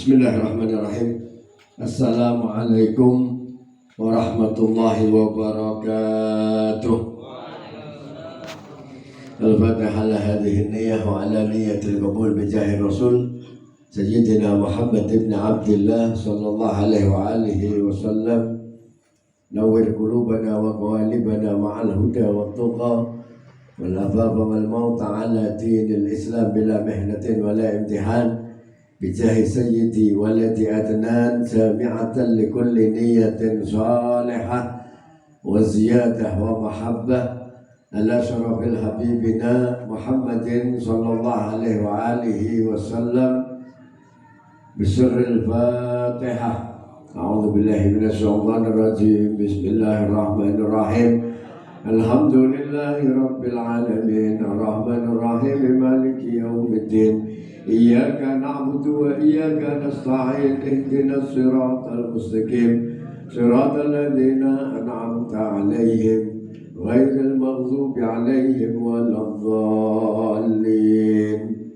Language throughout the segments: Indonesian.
Bismillahirrahmanirrahim. Assalamualaikum warahmatullahi wabarakatuh. Al-Fatihah ala hadhihi niyyah wa ala niyyatil qabul bijahi Rasul Sayyidina Muhammad ibn Abdillah sallallahu alaihi wa alihi wa sallam. Nawwir qulubana wa qawalibana ma'al huda wa tuqa wal afafa wal mauta ala dinil Islam bila mihnatin wala imtihan. بجاه سيدي ولد عدنان سامعة لكل نية صالحة وزيادة ومحبة على شرف حبيبنا محمد صلى الله عليه وآله وسلم بسر الفاتحة. أعوذ بالله من الشيطان الرجيم. بسم الله الرحمن الرحيم. الحمد لله رب العالمين الرحمن الرحيم مالك يوم الدين إياك نعبد وإياك نستعين اهدنا الصراط المستقيم صراط الذين أنعمت عليهم غير المغضوب عليهم ولا الضالين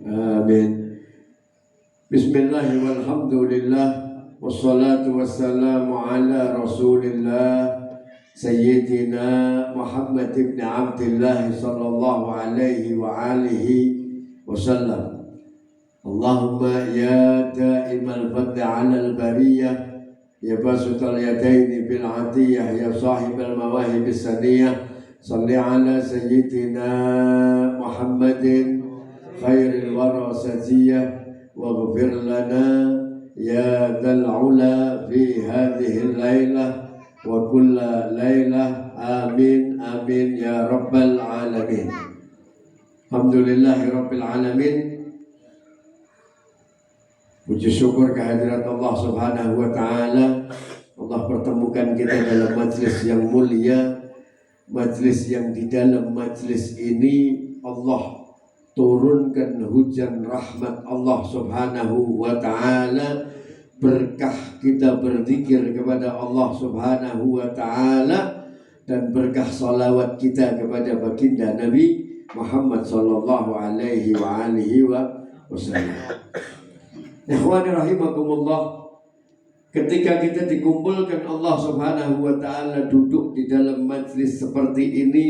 آمين. بسم الله والحمد لله والصلاة والسلام على رسول الله سيدنا محمد بن عبد الله صلى الله عليه وآله وسلم. Allahumma ya da'imal fadli 'alal bariyah ya basital yadaini bil 'atiyah ya sahibal mawahibis saniyah salli 'ala sayyidina Muhammadin khairil wara sajiyah waghfir lana ya dzal 'ula fi hadhihi lailah wa kulla lailah amin amin ya rabbal alamin. Alhamdulillahi rabbil alamin. Puji syukur kehadirat Allah Subhanahu wa Ta'ala. Allah pertemukan kita dalam majlis yang mulia, majlis yang di dalam majlis ini Allah turunkan hujan rahmat Allah Subhanahu wa Ta'ala, berkah kita berzikir kepada Allah Subhanahu wa Ta'ala, dan berkah salawat kita kepada baginda Nabi Muhammad sallallahu alaihi wa alihi wasallam. Ikhwani rahimakumullah, ketika kita dikumpulkan Allah Subhanahu wa Ta'ala duduk di dalam majlis seperti ini,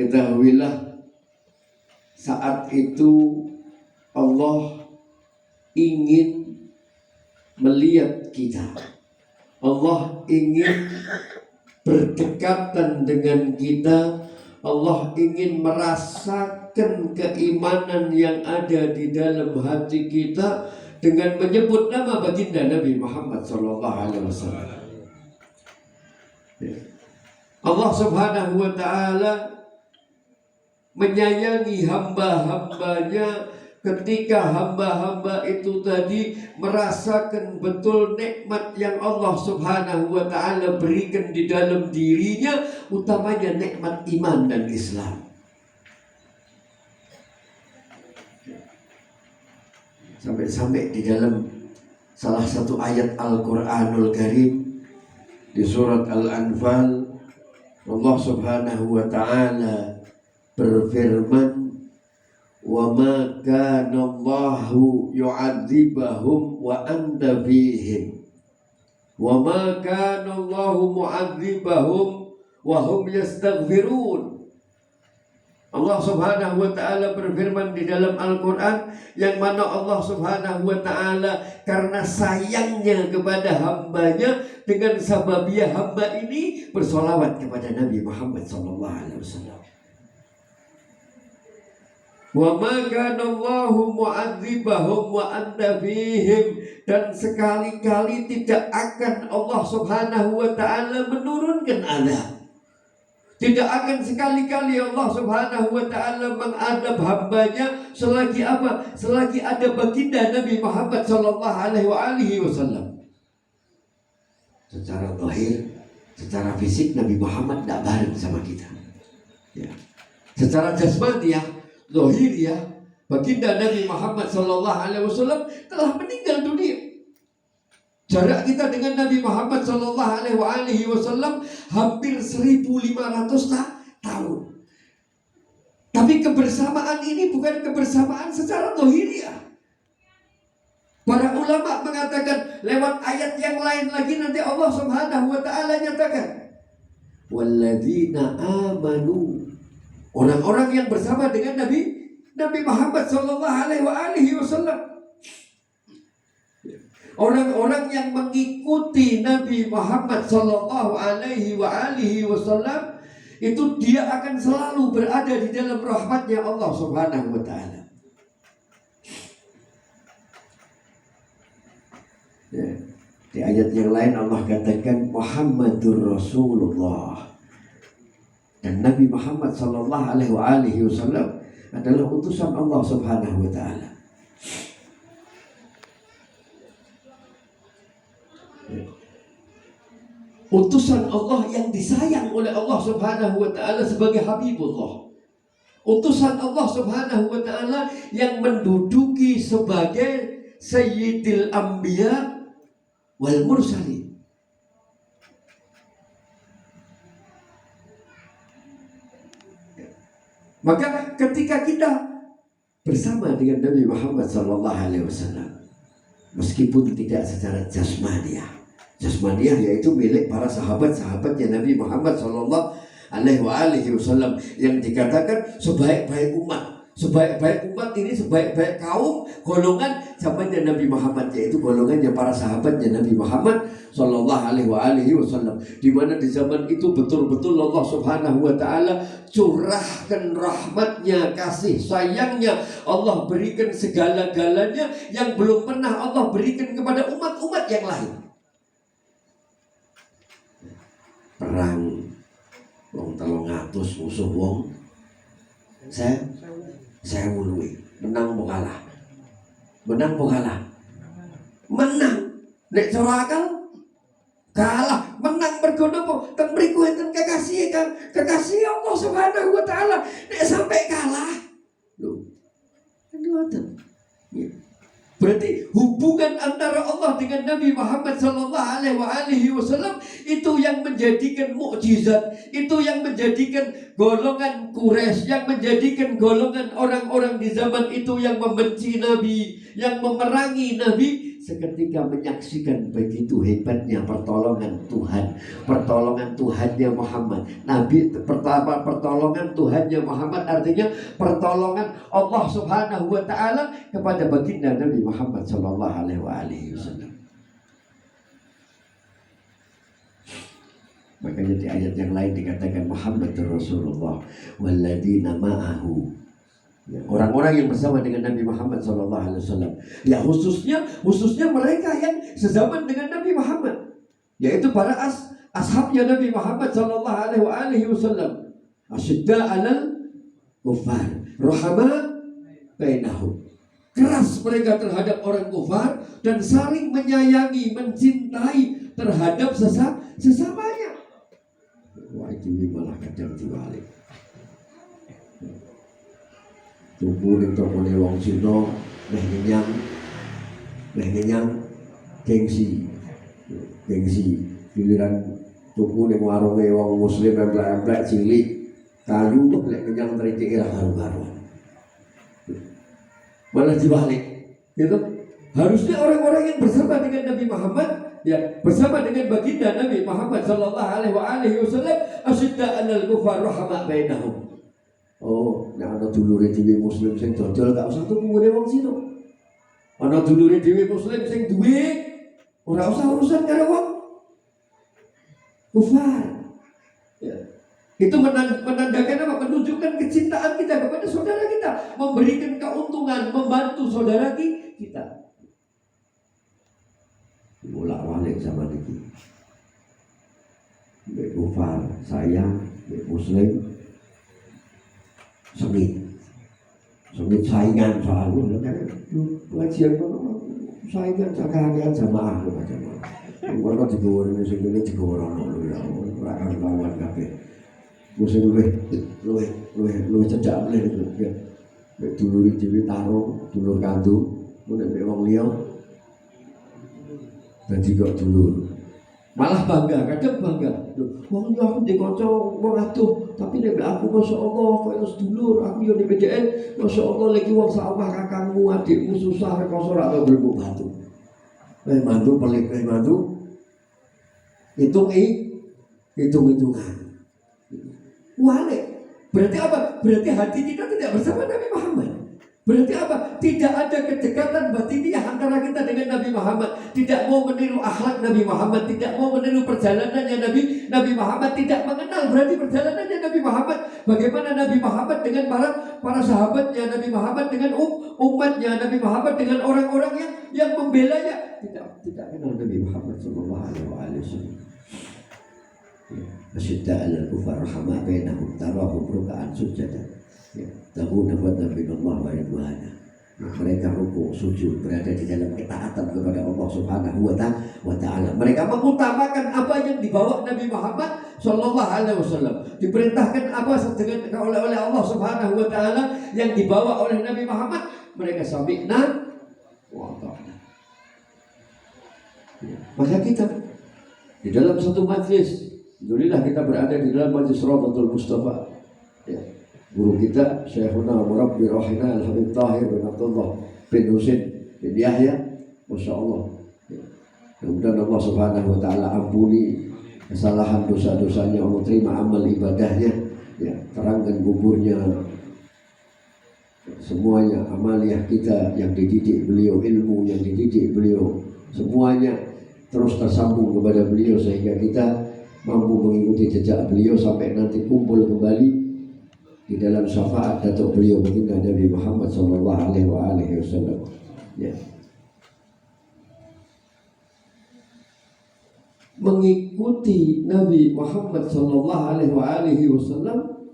ketahuilah saat itu Allah ingin melihat kita. Allah ingin berdekatan dengan kita. Allah ingin merasakan keimanan yang ada di dalam hati kita dengan menyebut nama baginda Nabi Muhammad SAW. Allah Subhanahu wa Ta'ala menyayangi hamba-hambanya ketika hamba-hamba itu tadi merasakan betul nikmat yang Allah Subhanahu wa Ta'ala berikan di dalam dirinya, utamanya nikmat iman dan Islam. Sampai-sampai di dalam salah satu ayat Al-Quranul Karim di surat Al-Anfal, Allah Subhanahu wa Ta'ala berfirman, wa ma kana Allahu yu'adzibahum wa anta fihim wa ma kana Allahu mu'adzibahum wa hum yastaghfirun. Allah Subhanahu wa Ta'ala berfirman di dalam Al-Quran, yang mana Allah Subhanahu wa Ta'ala karena sayangnya kepada hambanya, dengan sababiyah hamba ini bersolawat kepada Nabi Muhammad sallallahu alaihi wasallam. Wa ma kana Allahu mu'adzibahum wa anta fihim, dan sekali-kali tidak akan Allah Subhanahu wa Ta'ala menurunkan azab. Tidak akan sekali-kali Allah Subhanahu wa Ta'ala mengadab hambanya selagi apa? Selagi ada baginda Nabi Muhammad sallallahu alaihi wasallam. Secara zahir, secara fisik Nabi Muhammad tidak bareng sama kita. Ya. Secara jasmaniah, zahiriyah, baginda Nabi Muhammad sallallahu alaihi wasallam telah meninggal dunia. Jarak kita dengan Nabi Muhammad sallallahu alaihi wasallam hampir 1500 tahun. Tapi kebersamaan ini bukan kebersamaan secara zahiriyah. Para ulama mengatakan lewat ayat yang lain lagi nanti Allah Subhanahu wa taala nyatakan walladzina amanu, orang-orang yang bersama dengan Nabi Muhammad sallallahu alaihi wasallam. Orang-orang yang mengikuti Nabi Muhammad sallallahu alaihi wasallam itu dia akan selalu berada di dalam rahmatnya Allah Subhanahu wa taala. Ya. Di ayat yang lain Allah katakan Muhammadur Rasulullah, dan Nabi Muhammad sallallahu alaihi wasallam adalah utusan Allah Subhanahu wa taala. Utusan Allah yang disayang oleh Allah Subhanahu wa taala sebagai Habibullah. Utusan Allah Subhanahu wa taala yang menduduki sebagai Sayyidil Anbiya wal Mursalin. Maka ketika kita bersama dengan Nabi Muhammad SAW, meskipun tidak secara jasmaniah yaitu milik para sahabat-sahabatnya Nabi Muhammad SAW, yang dikatakan sebaik-baik umat. Sebaik-baik umat ini, sebaik-baik kaum, golongan zamannya Nabi Muhammad, yaitu golongannya para sahabatnya Nabi Muhammad sallallahu alaihi wasallam, di mana di zaman itu betul-betul Allah Subhanahu wa taala curahkan rahmatnya, kasih sayangnya, Allah berikan segala-galanya yang belum pernah Allah berikan kepada umat-umat yang lain. Perang wong 300 musuh wong saya mului menang po kalah. Menang. Nek cara akal kalah, menang mergo napa? Teng mriku enten kekasih Allah Subhanahu wa taala. Nek sampai kalah, lho. Ngoten. Berarti hubungan antara Allah dengan Nabi Muhammad sallallahu alaihi wasallam itu yang menjadikan mukjizat, itu yang menjadikan golongan Quraisy, yang menjadikan golongan orang-orang di zaman itu yang membenci Nabi, yang memerangi Nabi, seketika menyaksikan begitu hebatnya pertolongan Tuhan, pertolongan Tuhannya Muhammad. Nabi pertama, pertolongan Tuhannya Muhammad artinya pertolongan Allah Subhanahu wa taala kepada baginda Nabi Muhammad sallallahu alaihi wasallam. Makanya di ayat yang lain dikatakan Muhammadur Rasulullah walladzina ma'ahu, orang-orang yang bersama dengan Nabi Muhammad SAW. Ya khususnya mereka yang sezaman dengan Nabi Muhammad, yaitu para ashabnya Nabi Muhammad SAW. Asyidda alal kufar, rahama bainahum. Keras mereka terhadap orang kufar dan saling menyayangi, mencintai terhadap sesamanya. Wah, itu malah kadang dibalik. Tuku ning tokone wong Cina meh ngenyang gengsi giliran tuku ning warunge wong muslim emplek-emplek cilik kayu lek kenyang tricike ra karo-karuan. Malah dibalik gitu. Harusnya orang-orang yang bersama dengan Nabi Muhammad, ya bersama dengan baginda Nabi Muhammad sallallahu alaihi wasallam, asyidda 'alal kufar rahama bainahum. Oh, nek ana dulure dhewe muslim sing dodol gak usah tuku ngene wong Cina. Ana dulure dhewe muslim sing duwe ora usah urusan karo wong kufar. Ya. Itu menandakan apa? Menunjukkan kecintaan kita kepada saudara kita, memberikan keuntungan, membantu saudara kita. Bolak-balik sama ini. Mbek kufar sayang, mbek muslim sengit saingan soalnya pengajian saingan cakaran jamaah macam-macam. Kalau digoreng di sini digoreng ya, akan lawan kabeh. Musim luwih cedak meneh ya. Nek dulur dhewe tarung, dulur kandu, nek wong liya dadi kok dulur. Malah bangga, kadang bangga. Wong yo aku ndek kanca wong adoh, tapi nek aku masyaallah koyo sedulur, aku yo nek BDN masyaallah lagi wong sak omah kakangmu, adikmu susah rekoso ora tau gelem bantu. Mantu pelit mantu. Hitung-hitungan. Wale. Berarti apa? Berarti hati kita tidak bersama Nabi Muhammad. Berarti apa? Tidak ada kedekatan batiniah antara kita dengan Nabi Muhammad. Tidak mau meniru akhlak Nabi Muhammad, tidak mau meniru perjalanannya Nabi Muhammad, tidak mengenal berarti perjalanannya Nabi Muhammad. Bagaimana Nabi Muhammad dengan para sahabatnya, Nabi Muhammad dengan umatnya, Nabi Muhammad dengan orang-orang yang membelanya. Tidak kenal Nabi Muhammad sallallahu alaihi wasallam. Asyidda 'alal kufar rahama bainahum tarahum ruk'an sujadan. Tabuna fadlan minallah wa ridwana. Mereka rukuk sujud berada di dalam ketaatan kepada Allah Subhanahu wa ta'ala. Mereka mengutamakan apa yang dibawa Nabi Muhammad sallallahu alaihi wasallam. Diperintahkan apa oleh Allah Subhanahu wa ta'ala yang dibawa oleh Nabi Muhammad, mereka sami'na wa ata'na. Maka kita di dalam satu majlis, alhamdulillah kita berada di dalam majlis Rawdatul Mustafa. Ya. Guru kita Syekhuna Murabbi Rahina Al-Habib Tahir bin Abdullah bin Husin bin Yahya, Masya Allah. Kemudian Allah Subhanahu wa ta'ala ampuni kesalahan dosa-dosanya, Allah terima amal ibadahnya, ya, terangkan kuburnya, semuanya amaliyah kita yang dididik beliau, ilmu yang dididik beliau, semuanya terus tersambung kepada beliau sehingga kita mampu mengikuti jejak beliau sampai nanti kumpul kembali di dalam syafaat datuk beliau baginda Nabi Muhammad sallallahu alaihi wasallam. Ya. Mengikuti Nabi Muhammad sallallahu alaihi wasallam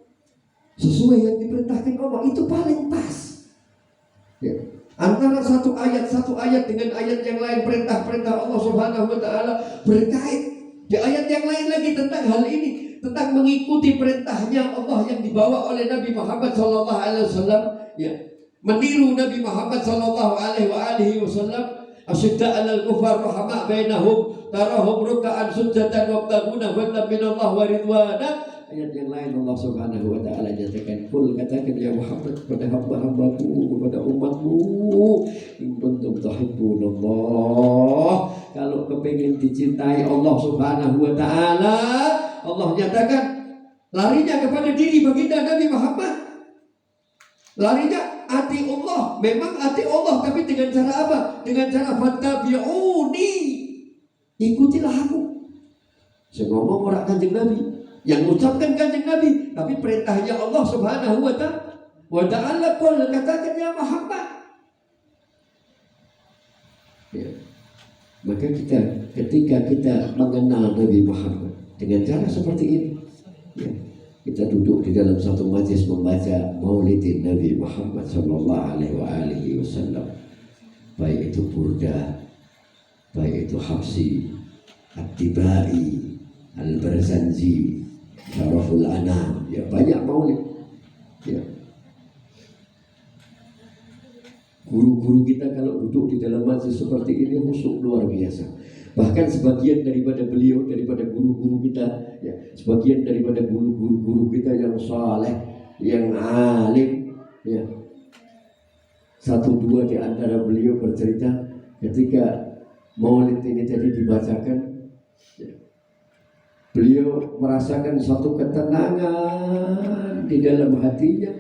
sesuai yang diperintahkan Allah itu paling pas. Ya. Antara satu ayat dengan ayat yang lain, perintah-perintah Allah Subhanahu wa ta'ala berkait. Di ayat yang lain lagi tentang hal ini, tentang mengikuti perintahnya Allah yang dibawa oleh Nabi Muhammad sallallahu alaihi wasallam, ya, meniru Nabi Muhammad sallallahu alaihi wasallam. Asyidda 'alal kufar rahama bainahum tarahum ruk'an sujadan wabtaguna fadlan minallah wa ridwana. Ayat yang lain Allah Subhanahu wa ta'ala nyatakan, kul, katakan ya Muhammad kepada hamba-hambaku, kepada umatmu, in kuntum tuhibbunallah, kalau kepingin dicintai Allah Subhanahu wa ta'ala, Allah nyatakan larinya kepada diri baginda Nabi Muhammad. Larinya ati Allah, memang ati Allah, tapi dengan cara apa? Dengan cara fattabi'uni, ikutilah aku. Saya ngomong orang Kanjeng Nabi, yang mengucapkan Kanjeng Nabi, tapi perintahnya Allah Subhanahu wa ta'ala, qul, katakan ya Muhammad. Ya. Maka ketika kita mengenal Nabi Muhammad dengan cara seperti ini, ya, kita duduk di dalam satu majlis membaca Maulidin Nabi Muhammad sallallahu alaihi wasallam, baik itu Burda, baik itu Habsi, At-Tibai, Al-Barzanji, Syaraful Anam, ya, banyak maulid. Ya. Guru-guru kita kalau duduk di dalam majlis seperti ini khusyuk luar biasa. Bahkan sebagian daripada beliau, daripada guru-guru kita, ya, sebagian daripada guru-guru kita yang saleh, yang alim, ya, satu dua di antara beliau bercerita ketika maulid ini tadi dibacakan, ya, beliau merasakan satu ketenangan di dalam hatinya,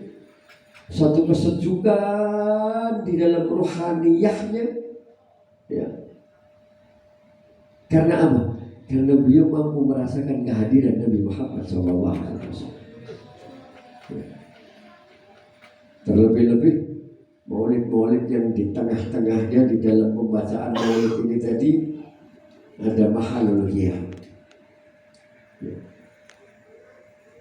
satu kesejukan di dalam ruhaniyahnya, ya. Karena apa? Karena beliau mampu merasakan kehadiran Nabi Muhammad SAW. Ya. Terlebih-lebih maulid-maulid yang di tengah-tengahnya di dalam pembacaan maulid ini tadi ada mahalul qiyam. Ya.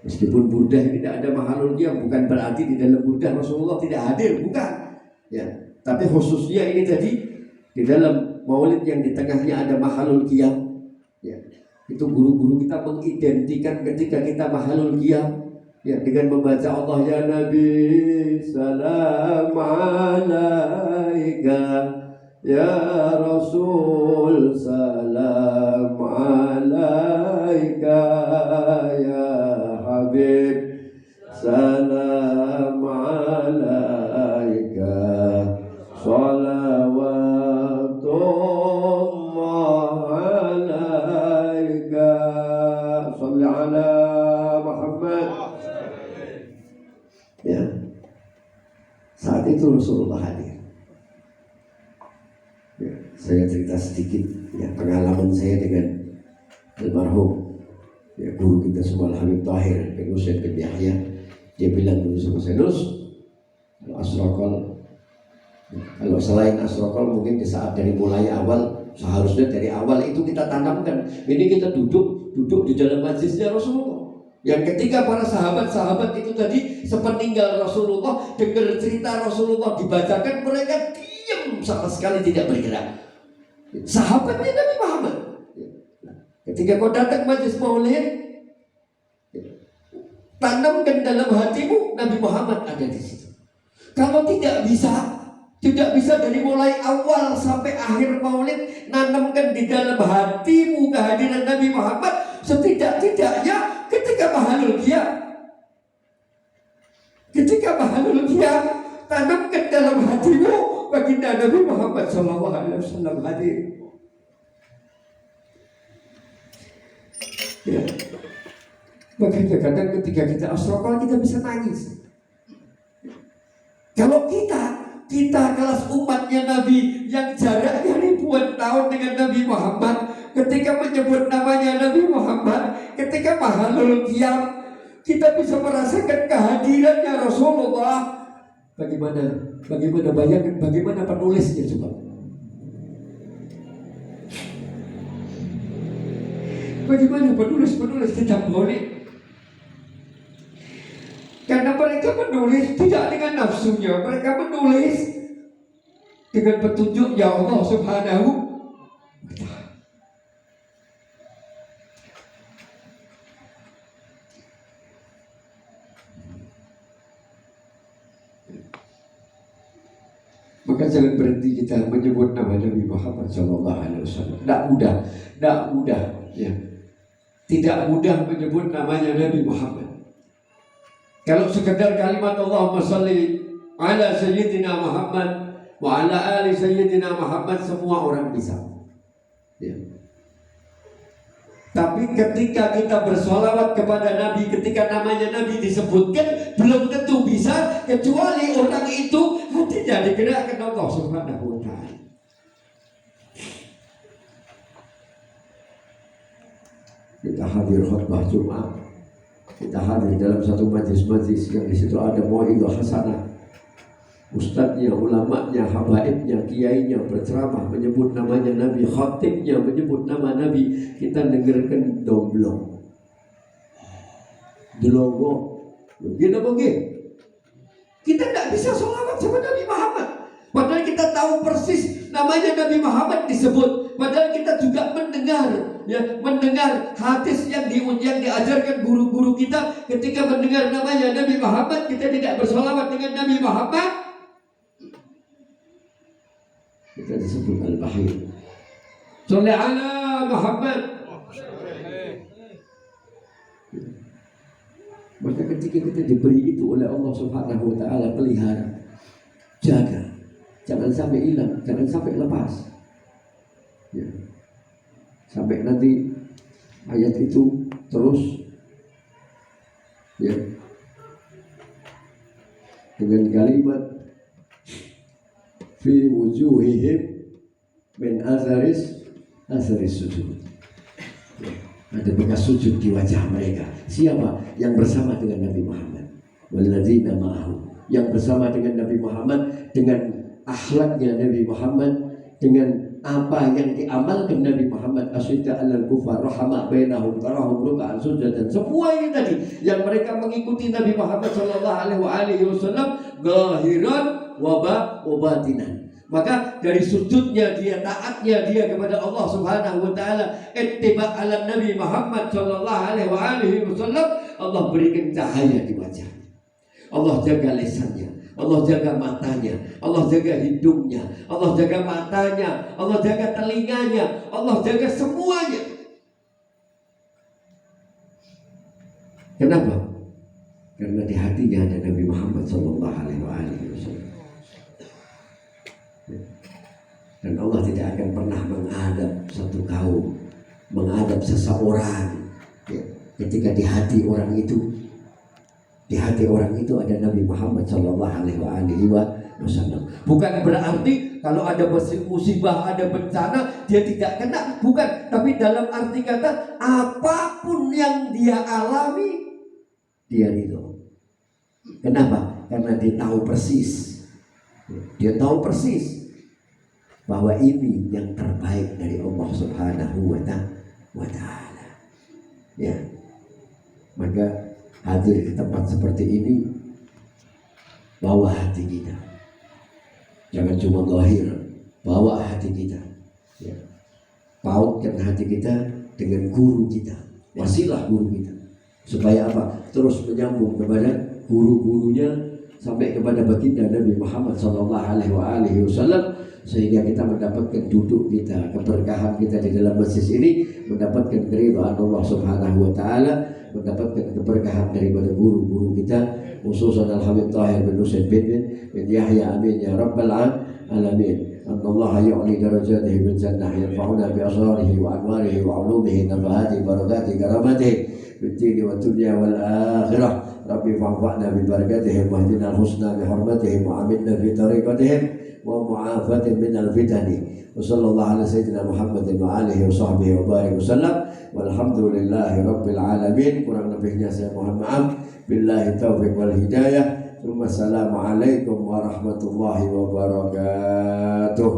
Meskipun burdah ini tidak ada mahalul qiyam, bukan berarti di dalam burdah Rasulullah tidak hadir, bukan. Ya, tapi khususnya ini tadi di dalam maulid yang di tengahnya ada mahalul qiyam. Ya, itu guru-guru kita mengidentikan ketika kita mahalul qiyam, ya, dengan membaca Allah ya Nabi salam alaika Ya Rasul salam alaika, ya Habib salam alaika, salawatullah alaika, salli ala Muhammad. Ya, saat itu Rasulullah hadir. Ya, saya cerita sedikit ya pengalaman saya dengan almarhum ya guru kita semua Habib Tahir bin Husain bin Yahya. Dia bilang dulu sama saya, Nus, kalau selain asrokol mungkin di saat dari mulai awal, seharusnya dari awal itu kita tanamkan. Ini kita duduk di dalam majlisnya Rasulullah. Yang ketika para sahabat-sahabat itu tadi sepeninggal Rasulullah, dengar cerita Rasulullah dibacakan, mereka diam sama sekali tidak bergerak. Sahabatnya Nabi Muhammad. Ketika kau datang majlis maulid, tanamkan dalam hatimu Nabi Muhammad ada di situ. Kalau tidak bisa dari mulai awal sampai akhir maulid, nanamkan di dalam hatimu kehadiran Nabi Muhammad. Setidak-tidaknya ketika Mahalul Qiyam, tanamkan dalam hatimu baginda Nabi Muhammad SAW hadir. Ya. Makanya kadang ketika kita asrokal kita bisa nangis. Kalau kita kelas umatnya Nabi yang jaraknya ribuan tahun dengan Nabi Muhammad, ketika menyebut namanya Nabi Muhammad, ketika Mahalul Qiyam, kita bisa merasakan kehadirannya Rasulullah. Bagaimana bayangkan bagaimana penulisnya coba. Bagaimana penulis kitab maulid? Karena mereka menulis tidak dengan nafsunya, mereka menulis dengan petunjuk ya Allah Subhanahu wa Ta'ala. Maka jangan berhenti kita menyebut nama Nabi Muhammad SAW. Tidak mudah, ya. Tidak mudah menyebut namanya Nabi Muhammad. Kalau sekedar kalimat Allahumma salli ala Sayyidina Muhammad wa ala ali Sayyidina Muhammad, semua orang bisa. Ya. Tapi ketika kita bersolawat kepada Nabi, ketika namanya Nabi disebutkan, belum tentu bisa, kecuali orang itu hatinya digerakkan Allah Subhanahu wa Ta'ala. Kita hadir khutbah Jumat, kita hadir dalam satu majlis-majlis yang di situ ada mau'izah hasanah. Ustadznya, ulamanya, habaibnya, kiainya berceramah menyebut namanya Nabi, khatibnya menyebut nama Nabi, kita dengarkan domblong, delongo, gini begini. Kita tidak bisa sholawat sama Nabi Muhammad, padahal kita tahu persis namanya Nabi Muhammad disebut. Padahal kita juga mendengar hadis yang diajarkan guru-guru kita. Ketika mendengar namanya Nabi Muhammad, kita tidak bersolawat dengan Nabi Muhammad, kita disebut al-bahir. Sholli ala Muhammad. Maka ketika kita diberi itu oleh Allah Subhanahu wa Ta'ala, pelihara, jaga, jangan sampai hilang, jangan sampai lepas. Ya. Sampai nanti ayat itu terus ya dengan kalimat fi wujuhihim min azaris sujud. Ya. Ada bekas sujud di wajah mereka. Siapa yang bersama dengan Nabi Muhammad? Walladzina ma'ahu, yang bersama dengan Nabi Muhammad, dengan akhlaknya Nabi Muhammad, dengan apa yang diamalkan Nabi Muhammad, asyidda 'alal kufar, rahama bainahum, tarahum ruk'an sujadan. Semua ini tadi yang mereka mengikuti Nabi Muhammad sallallahu alaihi wasallam zahiran wa batinan. Maka dari sujudnya dia, taatnya dia kepada Allah Subhanahu wa Ta'ala, ittiba' 'ala Nabi Muhammad sallallahu alaihi wasallam, Allah berikan cahaya di wajah. Allah jaga lisannya, Allah jaga matanya, Allah jaga hidungnya, Allah jaga matanya, Allah jaga telinganya, Allah jaga semuanya. Kenapa? Karena di hatinya ada Nabi Muhammad Sallallahu Alaihi Wasallam. Dan Allah tidak akan pernah mengadab satu kaum, mengadab seseorang, ya, ketika di hati orang itu, ada Nabi Muhammad Sallallahu Alaihi Wasallam. Bukan berarti kalau ada musibah, ada bencana, dia tidak kena, bukan. Tapi dalam arti kata, apapun yang dia alami, dia ridho. Kenapa? Karena dia tahu persis, bahwa ini yang terbaik dari Allah Subhanahu wa Ta'ala. Ya, maka hadir di tempat seperti ini, bawa hati kita, jangan cuma zahir, bawa hati kita, ya. Pautkan hati kita dengan guru kita, wasilah guru kita, supaya apa? Terus menyambung kepada guru-gurunya sampai kepada baginda Nabi Muhammad Sallallahu Alaihi Wasallam, sehingga kita mendapatkan duduk kita, keberkahan kita di dalam masjid ini, mendapatkan keridhaan Allah Subhanahu wa Ta'ala, mendapatkan keberkahan daripada guru-guru kita, khususan Al-Habib Tahir bin Husain bin Yahya, amin ya rabbal alamin. Allah yu'li darajatihi bil jannah, yanfa'una bi asrarihi wa anwarihi wa ulumihi, nafahati barakati karamatihi fid dini wa dunya wal akhirah. Rabbi fa'fa'na bi barakatihim wa hdina al-husna bi hurmatihim wa aminna fi tariqatihim wa mu'afatin minal fitani. Wa sallallahu ala sayyidina Muhammadin wa alihi wa sahbihi wa barik wa sallam, walhamdulillahi rabbil alamin. Kurang lebihnya saya mohon maaf. Billahi taufiq wal hidayah. Assalamualaikum warahmatullahi wabarakatuh.